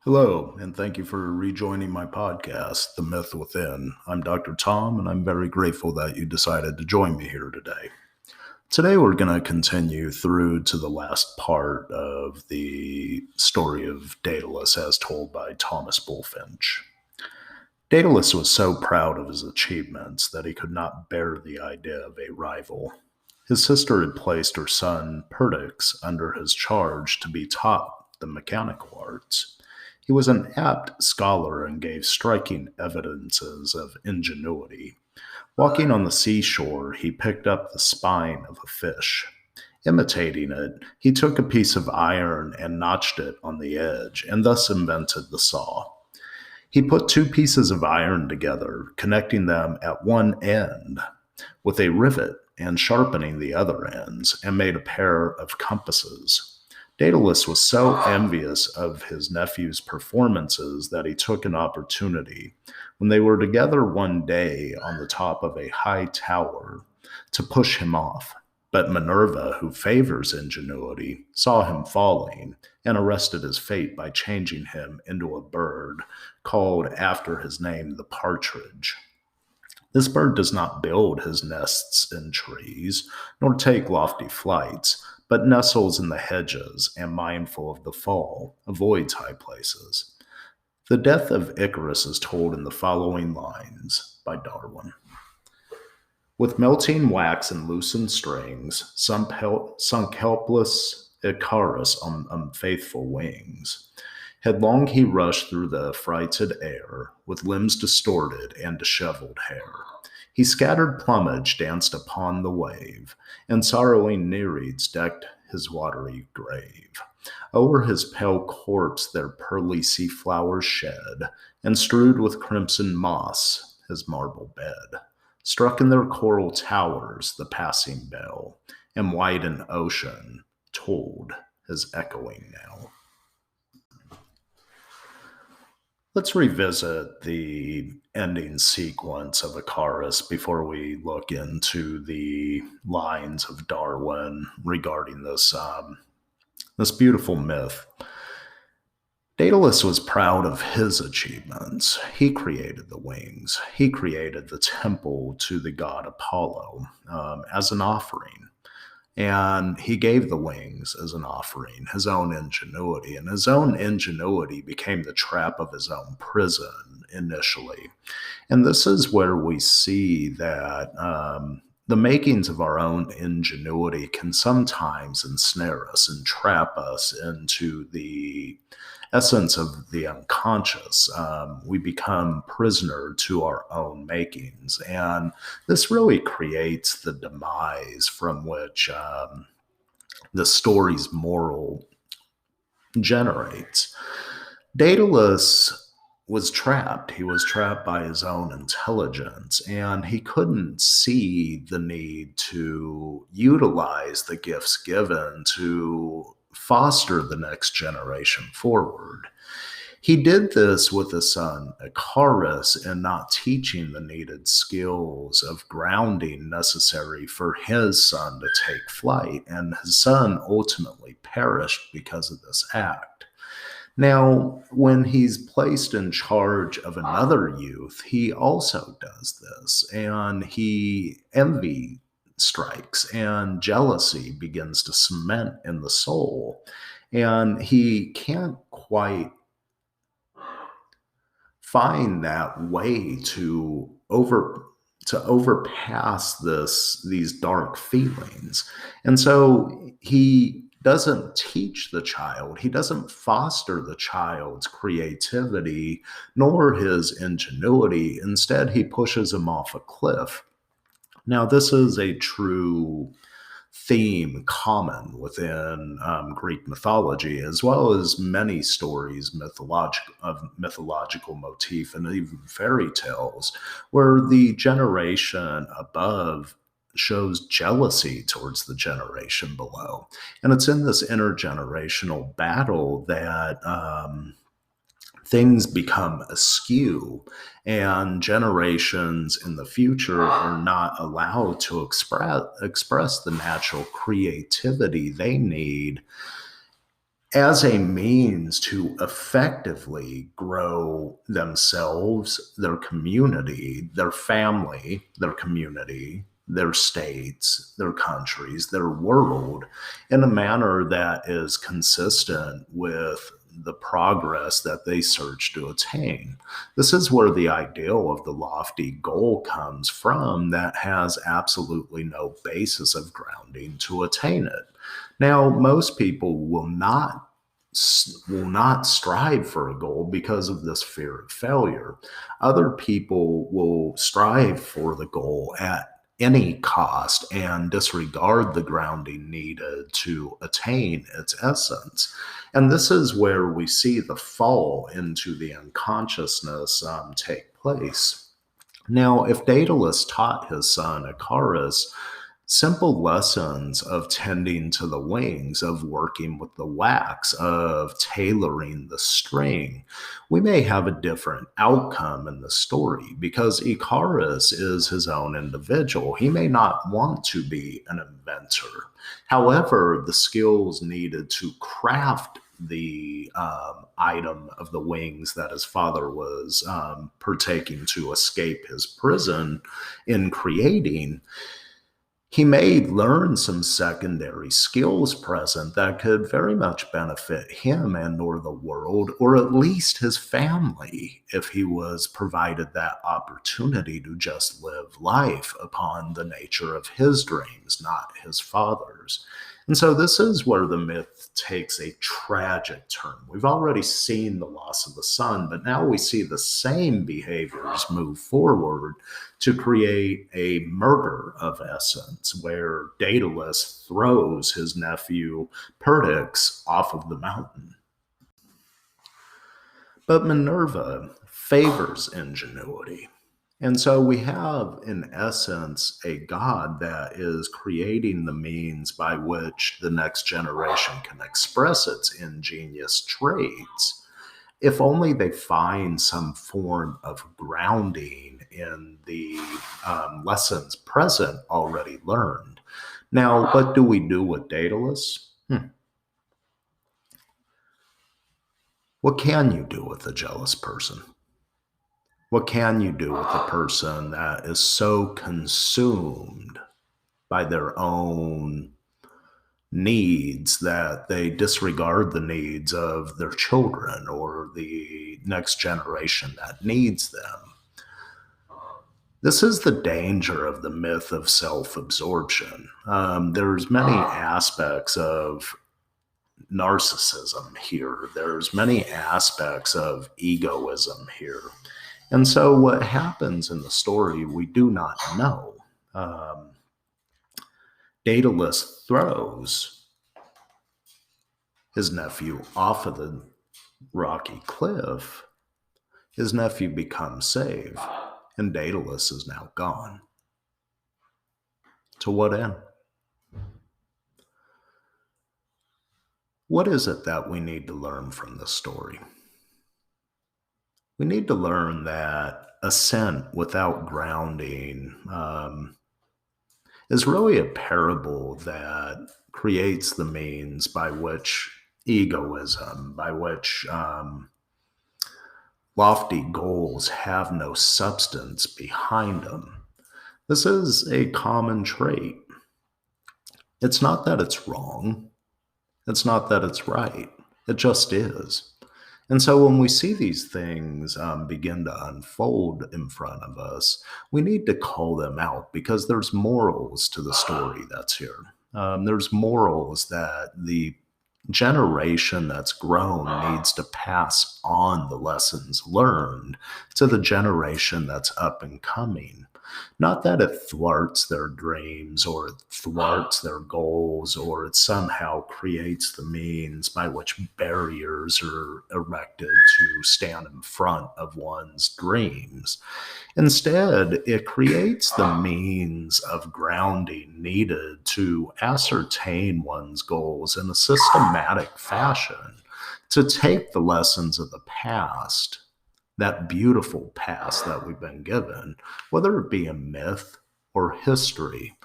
Hello, and thank you for rejoining my podcast, The Myth Within. I'm Dr. Tom, and I'm very grateful that you decided to join me here today. Today, we're going to continue through to the last part of the story of Daedalus as told by Thomas Bulfinch. Daedalus was so proud of his achievements that he could not bear the idea of a rival. His sister had placed her son, Perdix, under his charge to be taught the mechanical arts. He was an apt scholar and gave striking evidences of ingenuity. Walking on the seashore, he picked up the spine of a fish. Imitating it, he took a piece of iron and notched it on the edge, and thus invented the saw. He put two pieces of iron together, connecting them at one end with a rivet and sharpening the other ends, and made a pair of compasses. Daedalus was so envious of his nephew's performances that he took an opportunity, when they were together one day on the top of a high tower, to push him off. But Minerva, who favors ingenuity, saw him falling and arrested his fate by changing him into a bird called after his name, the partridge. This bird does not build his nests in trees, nor take lofty flights, but nestles in the hedges and, mindful of the fall, avoids high places. The death of Icarus is told in the following lines by Darwin. With melting wax and loosened strings, sunk helpless Icarus on unfaithful wings. Headlong he rushed through the affrighted air, with limbs distorted and disheveled hair. He scattered plumage danced upon the wave, and sorrowing Nereids decked his watery grave. O'er his pale corpse their pearly sea flowers shed, and strewed with crimson moss his marble bed. Struck in their coral towers the passing bell, and wide an ocean tolled his echoing knell. Let's revisit the ending sequence of Icarus before we look into the lines of Darwin regarding this beautiful myth. Daedalus was proud of his achievements. He created the wings. He created the temple to the god Apollo as an offering. And he gave the wings as an offering, his own ingenuity. And his own ingenuity became the trap of his own prison initially. And this is where we see that the makings of our own ingenuity can sometimes ensnare us and trap us into the essence of the unconscious. We become prisoner to our own makings. And this really creates the demise from which the story's moral generates. Daedalus was trapped. He was trapped by his own intelligence, and he couldn't see the need to utilize the gifts given to foster the next generation forward. He did this with his son Icarus in not teaching the needed skills of grounding necessary for his son to take flight, and his son ultimately perished because of this act. Now, when he's placed in charge of another youth, he also does this, and envy strikes and jealousy begins to cement in the soul, and he can't quite find that way to overpass these dark feelings. And so he doesn't teach the child, he doesn't foster the child's creativity nor his ingenuity. Instead, he pushes him off a cliff. Now, this is a true theme common within Greek mythology, as well as many stories of mythological motif and even fairy tales, where the generation above shows jealousy towards the generation below. And it's in this intergenerational battle that things become askew, and generations in the future are not allowed to express the natural creativity they need as a means to effectively grow themselves, their community, their family, their community, their states, their countries, their world in a manner that is consistent with the progress that they search to attain. This is where the ideal of the lofty goal comes from that has absolutely no basis of grounding to attain it. Now, most people will not strive for a goal because of this fear of failure. Other people will strive for the goal at any cost and disregard the grounding needed to attain its essence. And this is where we see the fall into the unconsciousness take place. Now, if Daedalus taught his son Icarus simple lessons of tending to the wings, of working with the wax, of tailoring the string, we may have a different outcome in the story because Icarus is his own individual. He may not want to be an inventor. However, the skills needed to craft the item of the wings that his father was partaking to escape his prison in creating, he may learn some secondary skills present that could very much benefit him and or the world, or at least his family, if he was provided that opportunity to just live life upon the nature of his dreams, not his father's. And so this is where the myth takes a tragic turn. We've already seen the loss of the son, but now we see the same behaviors move forward to create a murder of essence, where Daedalus throws his nephew Perdix off of the mountain. But Minerva favors ingenuity. And so we have, in essence, a god that is creating the means by which the next generation can express its ingenious traits, if only they find some form of grounding in the lessons present already learned. Now, what do we do with Daedalus? What can you do with a jealous person? What can you do with a person that is so consumed by their own needs that they disregard the needs of their children or the next generation that needs them? This is the danger of the myth of self-absorption. There's many aspects of narcissism here. There's many aspects of egoism here. And so what happens in the story, we do not know. Daedalus throws his nephew off of the rocky cliff. His nephew becomes saved, and Daedalus is now gone. To what end? What is it that we need to learn from this story? We need to learn that Ascent without grounding is really a parable that creates the means by which egoism, by which lofty goals have no substance behind them. This is a common trait. It's not that it's wrong. It's not that it's right. It just is. And so when we see these things begin to unfold in front of us, we need to call them out because there's morals to the story that's here. There's morals that the generation that's grown needs to pass on the lessons learned to the generation that's up and coming. Not that it thwarts their dreams or it thwarts their goals or it somehow creates the means by which barriers are erected to stand in front of one's dreams. Instead, it creates the means of grounding needed to ascertain one's goals in a systematic fashion, to take the lessons of the past, that beautiful past that we've been given, whether it be a myth or history,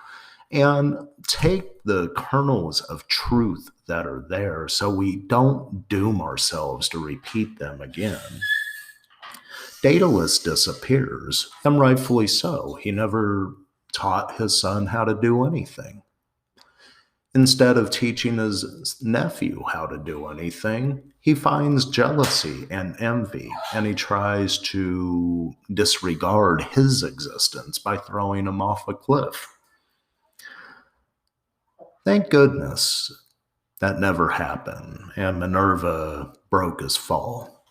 and take the kernels of truth that are there so we don't doom ourselves to repeat them again. Daedalus disappears, and rightfully so. He never taught his son how to do anything. Instead of teaching his nephew how to do anything, he finds jealousy and envy, and he tries to disregard his existence by throwing him off a cliff. Thank goodness that never happened, and Minerva broke his fall.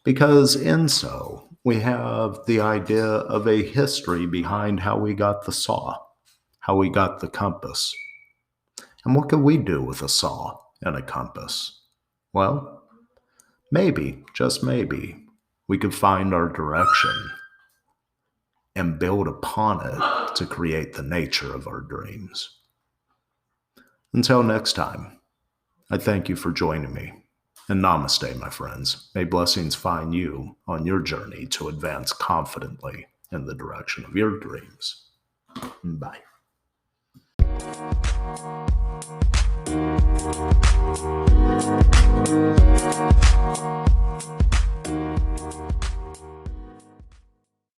Because in so, we have the idea of a history behind how we got the saw, how we got the compass. And what could we do with a saw and a compass? Well, maybe, just maybe, we could find our direction and build upon it to create the nature of our dreams. Until next time, I thank you for joining me. And namaste, my friends. May blessings find you on your journey to advance confidently in the direction of your dreams. Bye.